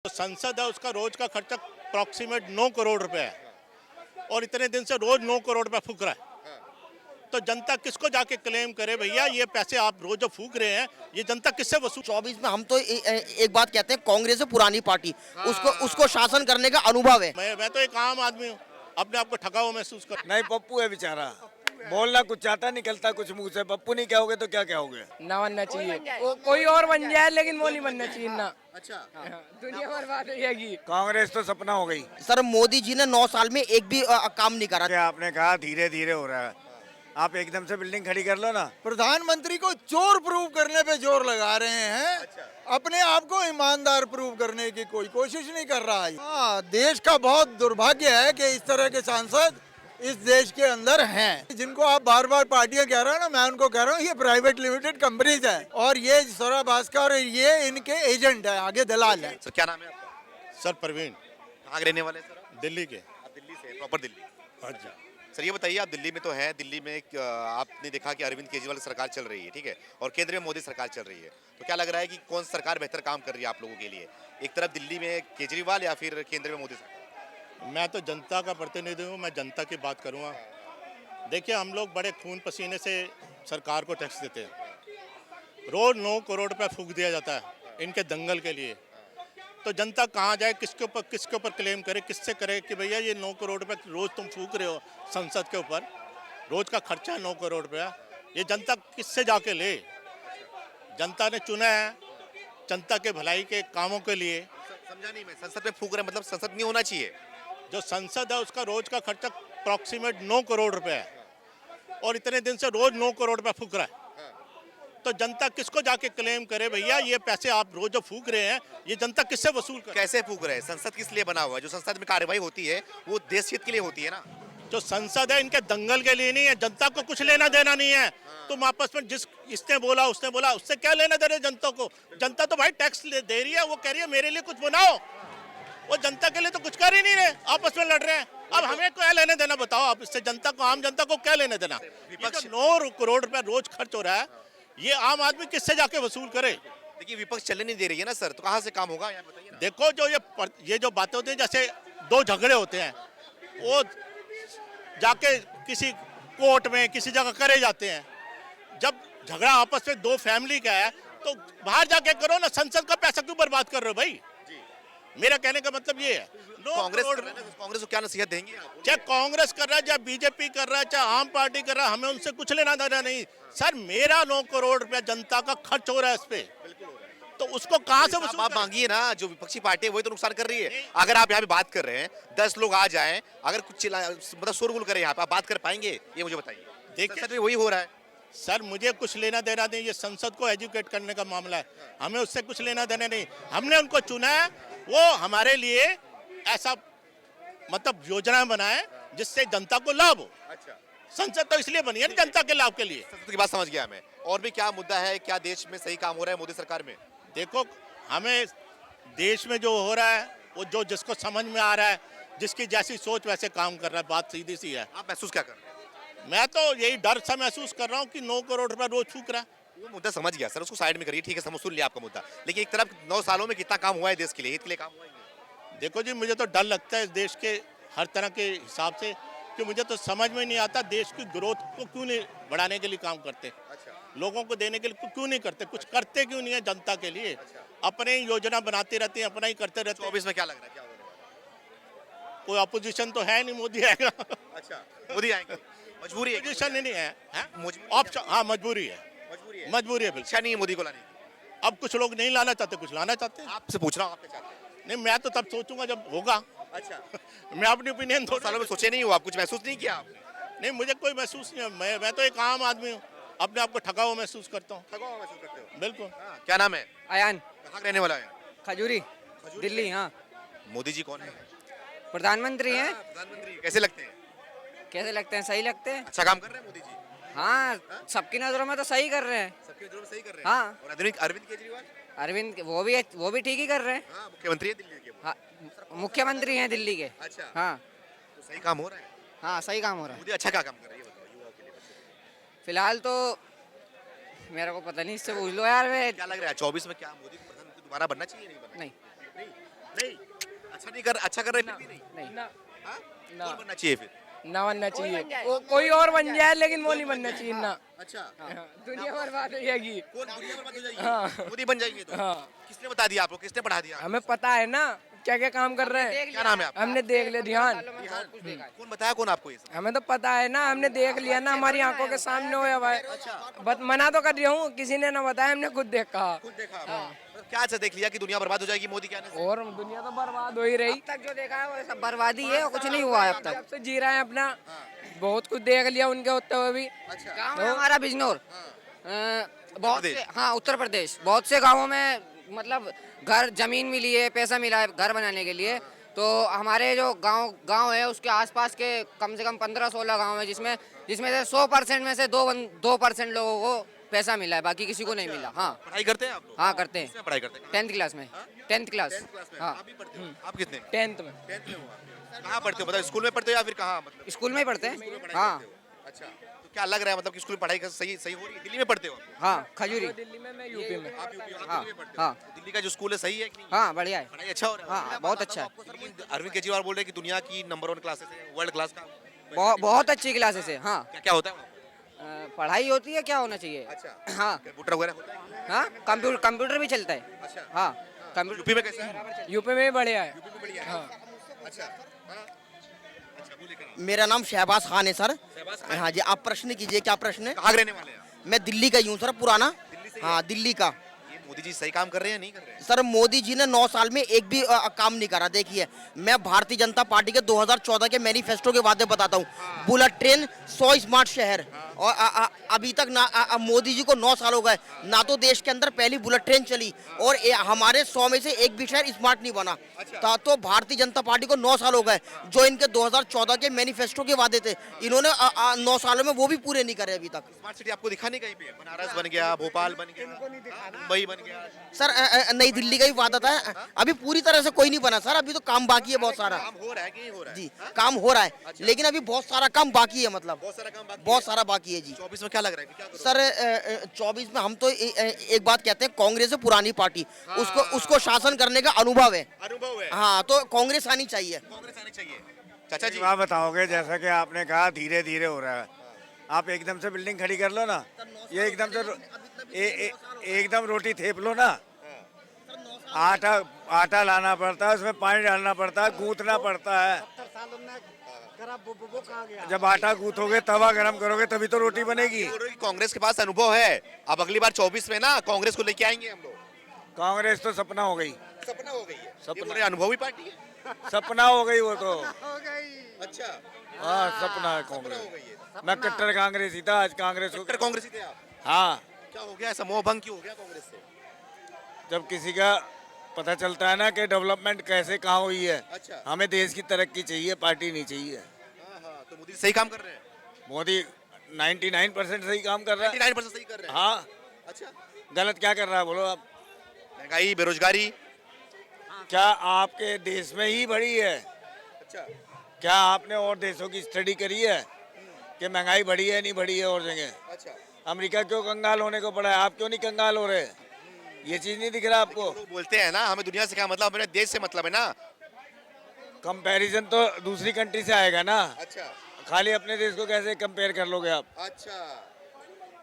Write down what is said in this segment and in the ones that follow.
तो संसद है उसका रोज का खर्चा अप्रॉक्सीमेट 9 करोड़ रुपए है और इतने दिन से रोज 9 करोड़ रुपए फूक रहा है। तो जनता किसको जाके क्लेम करे भैया ये पैसे आप रोज जो फूक रहे हैं ये जनता किससे वसूल। 24 में हम तो एक बात कहते हैं, कांग्रेस है पुरानी पार्टी, उसको शासन करने का अनुभव है। मैं तो एक आम आदमी हूँ, अपने आप को ठगा हुआ महसूस कर। नहीं, पप्पू है बेचारा, बोलना कुछ चाहता, निकलता कुछ मुंह से। पप्पू नहीं कहोगे तो क्या कहोगे? ना बनना चाहिए, वो कोई और बन जाए लेकिन वो नहीं बनना चाहिए ना। अच्छा, दुनिया बर्बाद हो जाएगी। कांग्रेस तो सपना हो गई। सर मोदी जी ने 9 साल में एक भी काम नहीं करा। क्या आपने कहा धीरे धीरे हो रहा है, आप एकदम से बिल्डिंग खड़ी कर लो ना। प्रधानमंत्री को चोर प्रूव करने पे जोर लगा रहे हैं। अपने आप को ईमानदार प्रूव करने की कोई कोशिश नहीं कर रहा है। हाँ, देश का बहुत दुर्भाग्य है कि इस तरह के सांसद इस देश के अंदर हैं, जिनको आप बार बार पार्टियां कह रहे हो ना, मैं उनको कह रहा हूँ ये प्राइवेट लिमिटेड कंपनीज है और ये सौरभ भास्कर ये इनके एजेंट है, आगे दलाल है। सर क्या नाम है आपका? सर प्रवीण। कहाँ के रहने वाले हैं सर आप? दिल्ली के। आप दिल्ली से, प्रॉपर दिल्ली। हाँ जी। सर ये बताइए, आप दिल्ली में तो हैं, दिल्ली में आपने देखा कि अरविंद केजरीवाल की सरकार चल रही है, ठीक है, और केंद्र में मोदी सरकार चल रही है, तो क्या लग रहा है कि कौन सी सरकार बेहतर काम कर रही है आप लोगों के लिए? एक तरफ दिल्ली में केजरीवाल या फिर केंद्र में मोदी सरकार? मैं तो जनता का प्रतिनिधि हूँ, मैं जनता की बात करूँगा। देखिए हम लोग बड़े खून पसीने से सरकार को टैक्स देते हैं, रोज 9 करोड़ रुपए फूक दिया जाता है इनके दंगल के लिए। तो जनता कहाँ जाए, किसके ऊपर क्लेम करे, किससे करे कि भैया ये 9 करोड़ रुपए रोज तुम फूक रहे हो संसद के ऊपर, रोज का खर्चा है 9 करोड़ रुपया, ये जनता किससे जाके ले? जनता ने चुना है जनता के भलाई के कामों के लिए। समझा नहीं मैं, संसद में फूक रहे मतलब संसद नहीं होना चाहिए? जो संसद है उसका रोज का खर्चा अप्रॉक्सीमेट 9 करोड़ रुपए है और इतने दिन से रोज 9 करोड़ रुपए फूक रहा है। तो जनता किसको जाके क्लेम करे भैया ये पैसे आप रोज जो फूक रहे हैं ये जनता किससे वसूल करे? कैसे फूक रहे हैं? संसद किस लिए बना हुआ है? जो संसद में कार्यवाही होती है वो देश हित के लिए होती है ना। जो संसद है इनके दंगल के लिए नहीं है, जनता को कुछ लेना देना नहीं है। तुम आपस में जिस इसने बोला उसने बोला, उससे क्या लेना दे रहे जनता को? जनता तो भाई टैक्स दे रही है, वो कह रही है मेरे लिए कुछ बनाओ, वो जनता के लिए तो कुछ कर ही नहीं रहे, आपस में लड़ रहे हैं। अब हमें क्या लेने देना बताओ आप इससे? जनता को, आम जनता को क्या लेने देना? विपक्ष 9 करोड़ रुपए रोज खर्च हो रहा है, ये आम आदमी किससे जाके वसूल करे? देखिए विपक्ष चलने नहीं दे रही है ना सर, तो कहाँ से काम होगा? बताइए ना। देखो जो ये जो बातें होती हैं, जैसे 2 झगड़े होते हैं वो जाके किसी कोर्ट में किसी जगह करे जाते हैं। जब झगड़ा आपस में 2 फैमिली का है तो बाहर जाके करो ना, संसद का पैसा क्यों बर्बाद कर रहे हो भाई? मेरा कहने का मतलब ये है। कांग्रेस को क्या नसीहत देंगे आप? चाहे कांग्रेस कर रहा है, चाहे बीजेपी कर रहा है, चाहे आम पार्टी कर रहा है, हमें उनसे कुछ लेना देना नहीं। सर मेरा 9 करोड़ रुपया जनता का खर्च हो रहा है इस पे, तो उसको कहाँ से वसूल आप मांगिए ना। जो विपक्षी पार्टी है वही तो नुकसान कर रही है। अगर आप यहाँ पे बात कर रहे हैं, 10 लोग आ जाएं, अगर कुछ मतलब शोरगुल करें यहाँ पे, आप बात कर पाएंगे? ये मुझे बताइए। देखिए वही हो रहा है। सर मुझे कुछ लेना देना नहीं, ये संसद को एजुकेट करने का मामला है, हमें उससे कुछ लेना देना नहीं। हमने उनको चुना है, वो हमारे लिए ऐसा मतलब योजना बनाए जिससे जनता को लाभ हो। अच्छा, संसद तो इसलिए बनी है ना, जनता के लाभ के लिए। संसद की बात समझ गया मैं। और भी क्या मुद्दा है, क्या देश में सही काम हो रहा है मोदी सरकार में? देखो हमें देश में जो हो रहा है वो जो जिसको समझ में आ रहा है, जिसकी जैसी सोच वैसे काम कर रहा है, बात सीधी सी है। आप महसूस क्या कर रहे हैं? मैं तो यही डर सा महसूस कर रहा हूँ कि 9 करोड़ रुपया रोज फूक रहा है। वो मुद्दा समझ गया सर, उसको साइड में करिए, ठीक है, समझ सुन लिया आपका मुद्दा। लेकिन एक तरफ 9 सालों में कितना काम हुआ है देश के लिए, हित के लिए काम हुआ है? देखो जी मुझे तो डर लगता है इस देश के हर तरह के हिसाब से, कि मुझे तो समझ में नहीं आता देश की ग्रोथ को क्यों नहीं बढ़ाने के लिए काम करते, लोगों को देने के लिए क्यों नहीं करते, कुछ करते क्यों नहीं है जनता के लिए? अपने ही योजना बनाते रहते हैं, अपना ही करते रहते हैं। 24 में क्या लग रहा है, क्या होने वाला है? कोई अपोजिशन तो है नहीं, मोदी आएगा। अच्छा, मोदी आएंगे, मजबूरी है? अपोजिशन ही नहीं है, मजबूरी ऑप्शन, हाँ मजबूरी है, मजबूरी है, मजबूरी है बिल्कुल। इच्छा नहीं है मोदी को लाने की। अब कुछ लोग नहीं लाना चाहते, कुछ लाना चाहते हैं। आपसे पूछ रहा हूँ, आप क्या चाहते हैं? नहीं मैं तो तब सोचूंगा जब होगा। अच्छा, मैं अपनी ओपिनियन 2 सालों में सोचे नहीं हो आप, कुछ महसूस नहीं किया आपने? नहीं मुझे कोई महसूस नहीं है, मैं तो एक आम आदमी हूँ, अपने आप को ठगा हुआ महसूस करता हूँ। ठगा हुआ महसूस करते हो? बिल्कुल। हाँ, क्या नाम है? अयान कहाँ का रहने वाला है? खजूरी, दिल्ली। हाँ, मोदी जी कौन है? प्रधानमंत्री हैं। प्रधानमंत्री कैसे लगते हैं? कैसे लगते हैं? सही लगते हैं। अच्छा काम कर रहे हैं मोदी जी? हाँ, सबकी नजरों में तो सही कर रहे हैं। सबके नजरों में सही कर रहे हैं। हाँ। और अरविंद केजरीवाल? अरविंद वो भी ठीक ही कर रहे हैं। हाँ, मुख्यमंत्री है दिल्ली के। हाँ, मुख्यमंत्री हैं दिल्ली के। अच्छा, हाँ तो सही काम हो रहा है? हाँ, सही काम हो रहा है। मोदी अच्छा क्या काम कर रही है, बताओ युवाओं के लिए, बच्चों के लिए। फिलहाल तो मेरे को पता नहीं, इससे पूछ लो यार। मैं क्या लग रहा है 24 में क्या मोदी को प्रधानमंत्री दोबारा बनना चाहिए, नहीं बनना? नहीं, नहीं, नहीं अच्छा कर रहे फिर भी नहीं नहीं ना हाँ? ना कौन बनना चाहिए फिर ना बनना चाहिए कोई और बन जाए लेकिन वो नहीं बनना चाहिए ना अच्छा हाँ, दुनिया बर्बाद हो जाएगी कौन दुनिया बर्बाद हो जाएगी हाँ। मोदी बन जाएंगे तो हाँ किसने बता दिया आपको किसने पढ़ा दिया हमें पता है ना क्या क्या काम कर रहे हैं क्या नाम है आपका हमने देख लिया ध्यान कौन बताया कौन आपको ये सब हमें तो पता है ना हमने देख लिया ना हमारी आंखों के सामने होया हुआ है बस मना तो कर रही हूँ किसी ने ना बताया हमने खुद देखा खुद देखा मतलब क्या अच्छा देख लिया कि दुनिया बर्बाद हो जाएगी मोदी के आने से और दुनिया तो बर्बाद हो ही रही अब तक जो देखा है वो सब बर्बादी है और कुछ नहीं हुआ है अब तक जब से जी रहे हैं अपना बहुत कुछ देख लिया उनके होते हुए भी गाँव है हमारा बिजनौर बहुत से प्रदेश। हाँ उत्तर प्रदेश बहुत से गांवों में मतलब घर जमीन मिली है पैसा मिला है घर बनाने के लिए तो हमारे जो गांव है उसके आसपास के कम से कम 15-16 गांव है जिसमें से 100% में से 2% लोगों को पैसा मिला है बाकी किसी को नहीं मिला हाँ पढ़ाई करते हैं आप लोग हाँ करते हैं किसमें पढ़ाई करते हैं 10th क्लास में 10th क्लास क्लास में हाँ आप भी पढ़ते हो आप कितने 10th में 10th में हो आप कहाँ पढ़ते हो मतलब स्कूल में पढ़ते हो या फिर कहाँ मतलब स्कूल में ही पढ़ते हैं पढ़ाई हाँ करते हो अच्छा तो क्या लग रहा है मतलब कि स्कूल में पढ़ाई सही सही हो रही है दिल्ली में पढ़ते हो आप हाँ खजूरी दिल्ली में मैं यूपी में आप यूपी आप हाँ, दिल्ली में पढ़ते हो हाँ। तो दिल्ली का जो स्कूल है सही है कि नहीं हाँ बढ़िया है पढ़ाई अच्छा हो रहा है हाँ बहुत अच्छा है लेकिन अरविंद केजरीवाल बोल रहे हैं कि दुनिया की नंबर 1 क्लासेस है वर्ल्ड क्लास का बहुत अच्छी क्लासेस है हाँ क्या क्या होता है वहाँ पे? पढ़ाई होती है क्या होना चाहिए अच्छा हाँ कंप्यूटर वगैरह होता है हाँ कंप्यूटर भी चलता है अच्छा हाँ कंप्यूटर यूपी में कैसा है यूपी में भी बढ़िया है यूपी में बढ़िया है अच्छा हाँ अच्छा बोलिए क्या मेरा नाम शहबाज खान है सर शहबाज खान। हाँ जी आप प्रश्न कीजिए क्या प्रश्न है कहाँ के रहने वाले हैं आप? मैं दिल्ली का ही हूँ सर पुराना दिल्ली से हाँ दिल्ली का ये मोदी जी सही काम कर रहे हैं नहीं कर रहे हैं सर मोदी जी ने 9 साल में एक भी काम नहीं करा देखिए मैं भारतीय जनता पार्टी के 2014 के मैनिफेस्टो के वादे बताता हूँ बुलेट ट्रेन 100 स्मार्ट शहर और अभी तक मोदी जी को 9 साल हो गए ना तो देश के अंदर पहली बुलेट ट्रेन चली और हमारे 100 में से एक भी शहर स्मार्ट नहीं बना तो भारतीय जनता पार्टी को 9 साल हो गए जो इनके 2014 के मैनिफेस्टो के वादे थे इन्होंने 9 सालों में वो भी पूरे नहीं करे अभी तक स्मार्ट सिटी आपको दिखा नहीं कहीं पे बनारस बन गया भोपाल बन गया मुंबई बन गया सर नई दिल्ली का भी वादा था अभी पूरी तरह से कोई नहीं बना सर अभी तो काम बाकी है बहुत सारा काम हो रहा है कि नहीं हो रहा है जी काम हो रहा है लेकिन अभी बहुत सारा काम बाकी है मतलब बहुत सारा काम बाकी बहुत सारा बाकी है जी 24 में क्या लग रहा है कि क्या करोगे? सर 24 में हम तो एक बात कहते हैं कांग्रेस है पुरानी पार्टी उसको शासन करने का अनुभव है अनुभव है हाँ तो कांग्रेस आनी चाहिए कांग्रेस आनी चाहिए चाचा जी आप बताओगे जैसा कि आपने कहा धीरे धीरे हो रहा है आप एकदम से बिल्डिंग खड़ी कर लो ना ये एकदम से एकदम रोटी थेप लो ना आटा लाना पड़ता है उसमें पानी डालना पड़ता है गूंथना पड़ता है जब आटा गूंथोगे तवा गरम करोगे तभी तो रोटी बनेगी कांग्रेस के पास अनुभव है अब अगली बार 24 में ना कांग्रेस को लेके आएंगे हम लोग कांग्रेस तो सपना हो गई सपना हो गई है सपना अनुभवी पार्टी है सपना हो गई वो तो अच्छा हाँ सपना है सपना हो कांग्रेस गई है मैं कट्टर कांग्रेस ही था आज कांग्रेस कट्टर को कांग्रेसी थे आप हाँ क्या हो गया ऐसा मोह भंग क्यों हो गया कांग्रेस से जब किसी का पता चलता है ना कि डेवलपमेंट कैसे कहाँ हुई है अच्छा हमें देश की तरक्की चाहिए पार्टी नहीं चाहिए हाँ तो मोदी सही काम कर रहे हैं मोदी 99% सही काम कर रहा है 99% सही कर रहे हैं हाँ अच्छा गलत क्या कर रहा है बोलो आप महंगाई बेरोजगारी क्या आपके देश में ही बढ़ी है अच्छा क्या आपने और देशों की स्टडी करी है कि महंगाई बढ़ी है नहीं बढ़ी है और जगह अच्छा अमेरिका क्यों कंगाल होने को पड़ा है आप क्यों नहीं कंगाल हो रहे ये चीज नहीं दिख रहा आपको लोग बोलते हैं ना हमें दुनिया से क्या मतलब हमें देश से मतलब है ना कंपैरिजन तो दूसरी कंट्री से आएगा ना अच्छा खाली अपने देश को कैसे कंपेयर कर लोगे आप अच्छा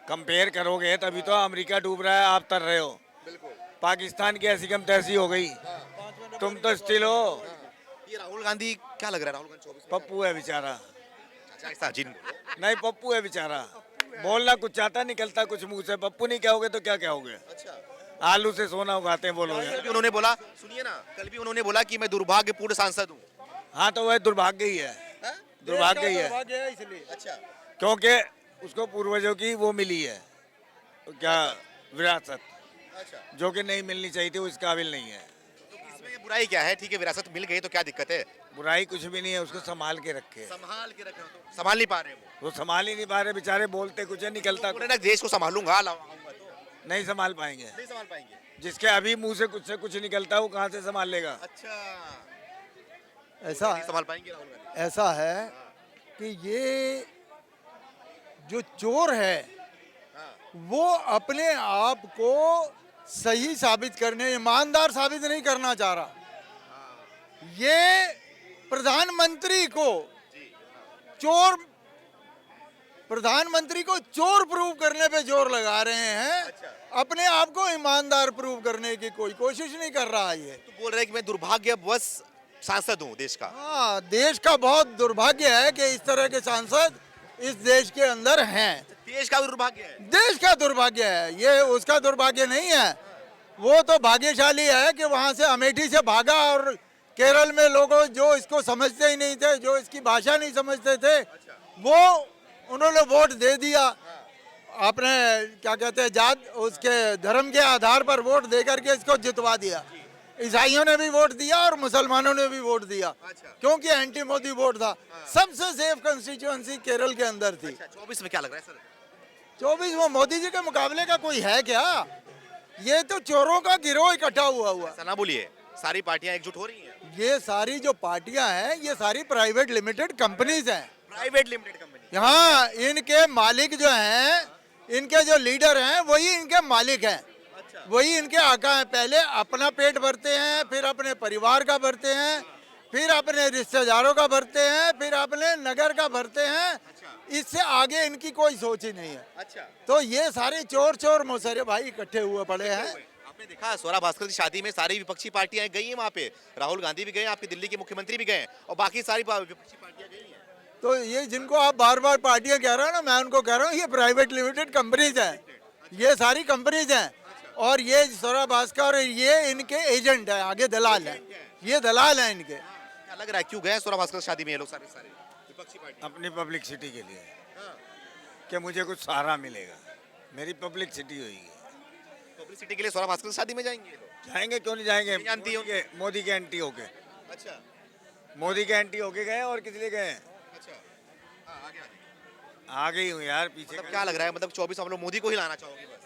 कंपेयर करोगे तभी तो अमेरिका डूब रहा है आप तर रहे हो बिल्कुल पाकिस्तान की ऐसी कम तैसी हो गई तुम तो स्टिल हो ये राहुल गांधी क्या लग रहा है राहुल गांधी 24 पप्पू है बेचारा अच्छा ऐसा जिन बोलो नहीं पप्पू है बेचारा बोलना कुछ चाहता निकलता कुछ मुंह से पप्पू नहीं कहोगे तो क्या कहोगे अच्छा आलू से सोना उगाते हैं बोलोगे कल भी उन्होंने बोला सुनिए ना कल भी उन्होंने बोला कि मैं दुर्भाग्यपूर्ण सांसद हूँ हाँ तो वह दुर्भाग्य ही है दुर्भाग्य ही है इसलिए अच्छा क्योंकि उसको पूर्वजों की वो मिली है क्या विरासत अच्छा जो कि नहीं मिलनी चाहिए थी वो इस काबिल नहीं है तो इसमें बुराई क्या है ठीक है विरासत मिल गई तो क्या दिक्कत है बुराई कुछ भी नहीं है उसको संभाल के रखे संभाल के रखे तो संभाल नहीं पा रहे वो संभाल ही नहीं पा रहे बेचारे बोलते कुछ है निकलता वो ना देश को संभालूंगा आऊंगा तो नहीं संभाल पाएंगे नहीं संभाल पाएंगे जिसके अभी मुंह से कुछ निकलता है वो कहाँ से संभाल लेगा अच्छा ऐसा नहीं संभाल पाएंगे राहुल गांधी ऐसा है कि ये जो चोर है वो अपने आप को सही साबित करने ईमानदार साबित नहीं करना चाह रहा ये प्रधानमंत्री को चोर प्रूव करने पे जोर लगा रहे हैं। अपने आप को ईमानदार प्रूव करने की कोई कोशिश नहीं कर रहा है ये। तो बोल रहे हैं कि मैं दुर्भाग्यवश सांसद हूँ देश का। हाँ, देश का बहुत दुर्भाग्य है कि इस तरह के सांसद इस देश के अंदर हैं। देश का भी दुर्भाग्य है। देश का दुर्भाग्य है, ये उसका दुर्भाग्य नहीं है। वो तो भाग्यशाली है कि वहाँ से अमेठी से भागा और केरल में लोगों जो इसको समझते ही नहीं थे, जो इसकी भाषा नहीं समझते थे, वो उन्होंने वोट दे दिया। आपने क्या कहते हैं जात उसके धर्म के आधार पर वोट दे करके इसको जितवा दिया। ईसाइयों ने भी वोट दिया और मुसलमानों ने भी वोट दिया, क्योंकि एंटी मोदी वोट था। सबसे सेफ कंस्टिट्यूएंसी केरल के अंदर थी। 24 में क्या लग रहा है सर? 24 में मोदी जी के मुकाबले का कोई है क्या? ये तो चोरों का गिरोह इकट्ठा हुआ ऐसा ना बोलिए, सारी पार्टियां एकजुट हो रही हैं। ये सारी जो पार्टियां हैं ये सारी प्राइवेट लिमिटेड कंपनीज हैं। Private limited company. हाँ, इनके मालिक जो हैं, इनके जो लीडर हैं वही इनके मालिक हैं, वही इनके आका हैं। पहले अपना पेट भरते हैं, फिर अपने परिवार का भरते हैं, फिर अपने रिश्तेदारों का भरते हैं, फिर अपने नगर का भरते हैं। इससे आगे इनकी कोई सोच ही नहीं है। तो ये सारे चोर मौसेरे भाई इकट्ठे हुए पड़े हैं। आपने देखा स्वरा भास्कर की शादी में सारी विपक्षी पार्टियां गई हैं वहाँ पे। राहुल गांधी भी गए, आपके दिल्ली के मुख्यमंत्री भी गए और बाकी सारी विपक्षी पार्टियां गई हैं। तो ये जिनको आप बार बार पार्टियां कह रहे हो ना, मैं उनको कह रहा हूँ ये प्राइवेट लिमिटेड कंपनीज हैं, ये सारी कंपनीज हैं। और ये स्वरा भास्कर ये इनके एजेंट है, आगे दलाल है, ये दलाल है इनके। क्या लग रहा है क्यों गए स्वरा भास्कर शादी में ये लोग सारे विपक्षी पार्टी? अपनी पब्लिसिटी के लिए कि मुझे कुछ सहारा मिलेगा, मेरी पब्लिसिटी हुई है। पब्लिसिटी के लिए स्वरा भास्कर शादी में जाएंगे ये लोग? जाएंगे, क्यों नहीं जाएंगे? जानती होंगे मोदी के एंटी होके। अच्छा, मोदी के एंटी होके गए और किस लिए गए? आ गई हूँ यार पीछे। मतलब क्या लग रहा है, मतलब 24 हम लोग मोदी को ही लाना चाहोगे बस?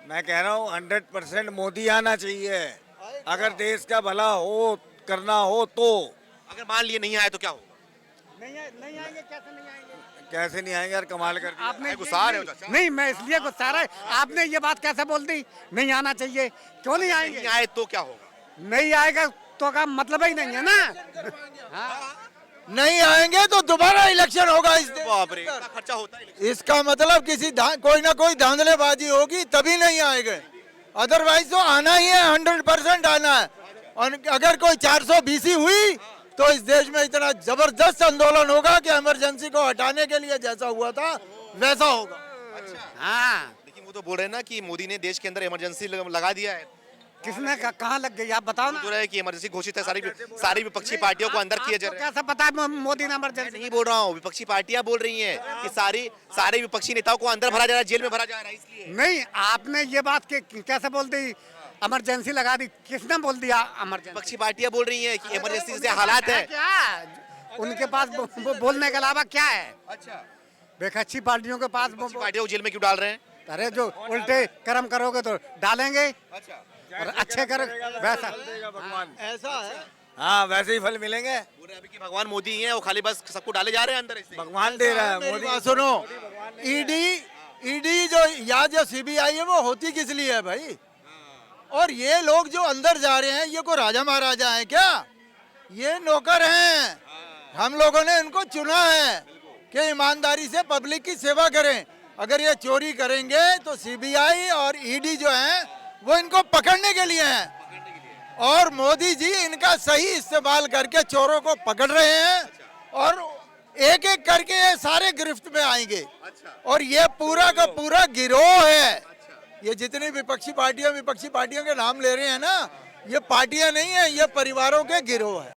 मैं कह रहा हूँ 100% मोदी आना चाहिए। अगर देश का भला हो करना हो तो। अगर मान लिए नहीं आए तो क्या होगा? नहीं आएंगे, कैसे नहीं आएंगे? कैसे नहीं आएंगे यार, कमाल कर दिया। आपने गुस्सा रहे हो चाचा? नहीं, मैं इसलिए गुस्सा रहा है। आपने ये बात कैसे बोल दी? नहीं आना चाहिए, क्यों नहीं आएंगे? नहीं आए तो क्या होगा? नहीं आएगा तो का मतलब ही नहीं है ना। हाँ? नहीं आएंगे तो दोबारा इलेक्शन होगा इस देश बाप रे, के अंदर। इतना खर्चा होता है। इसका मतलब किसी कोई ना कोई धांधलेबाजी होगी तभी नहीं आएंगे, अदरवाइज तो आना ही है, 100% आना है। और अगर कोई 420 हुई तो इस देश में इतना जबरदस्त आंदोलन होगा कि इमरजेंसी को हटाने के लिए जैसा हुआ था वैसा होगा। हाँ, लेकिन वो तो बोल रहे हैं ना कि मोदी ने देश के अंदर इमरजेंसी लगा दिया है। किसने कहाँ लग गई आप बताओ ना। जो है कि इमरजेंसी घोषित है, सारी विपक्षी पार्टियों को अंदर किया जा आपको रहा है। कैसे पता है मोदी ने मैं इमरजेंसी? नहीं बोल रहा हूँ, विपक्षी पार्टियां बोल रही हैं कि सारे विपक्षी नेताओं को अंदर भरा जा रहा है, जेल में भरा जा रहा है, इसलिए। नहीं, आपने ये बात कैसे बोल दी? इमरजेंसी लगा दी, किसने बोल दिया इमरजेंसी? विपक्षी पार्टियां बोल रही हैं कि इमरजेंसी से हालात है। क्या उनके पास बोलने के अलावा क्या है? अच्छा, विपक्षी पार्टियों के पास पार्टियों को जेल में क्यों डाल रहे हैं? अरे जो उल्टे कर्म करोगे तो डालेंगे, अच्छा, और अच्छे कर वैसा। भगवान ऐसा है। हाँ, वैसे ही फल मिलेंगे। बोल रहे हैं अभी कि भगवान मोदी ही है, वो खाली बस सबको डाले जा रहे हैं अंदर इससे। भगवान दे रहा है मेरी मोदी। बात सुनो, ईडी जो सीबीआई है वो होती किस लिए है भाई? और ये लोग जो अंदर जा रहे हैं ये कोई राजा महाराजा है क्या? ये नौकर हैं। हम लोगों ने इनको चुना है कि ईमानदारी से पब्लिक की सेवा करें। अगर ये चोरी करेंगे तो सीबीआई और ईडी जो है वो इनको पकड़ने के लिए हैं, और मोदी जी इनका सही इस्तेमाल करके चोरों को पकड़ रहे हैं, और एक एक करके ये सारे गिरफ्त में आएंगे। और ये पूरा का पूरा गिरोह है। ये जितनी विपक्षी पार्टियां के नाम ले रहे हैं ना, ये पार्टियां नहीं है, ये परिवारों के गिरोह है।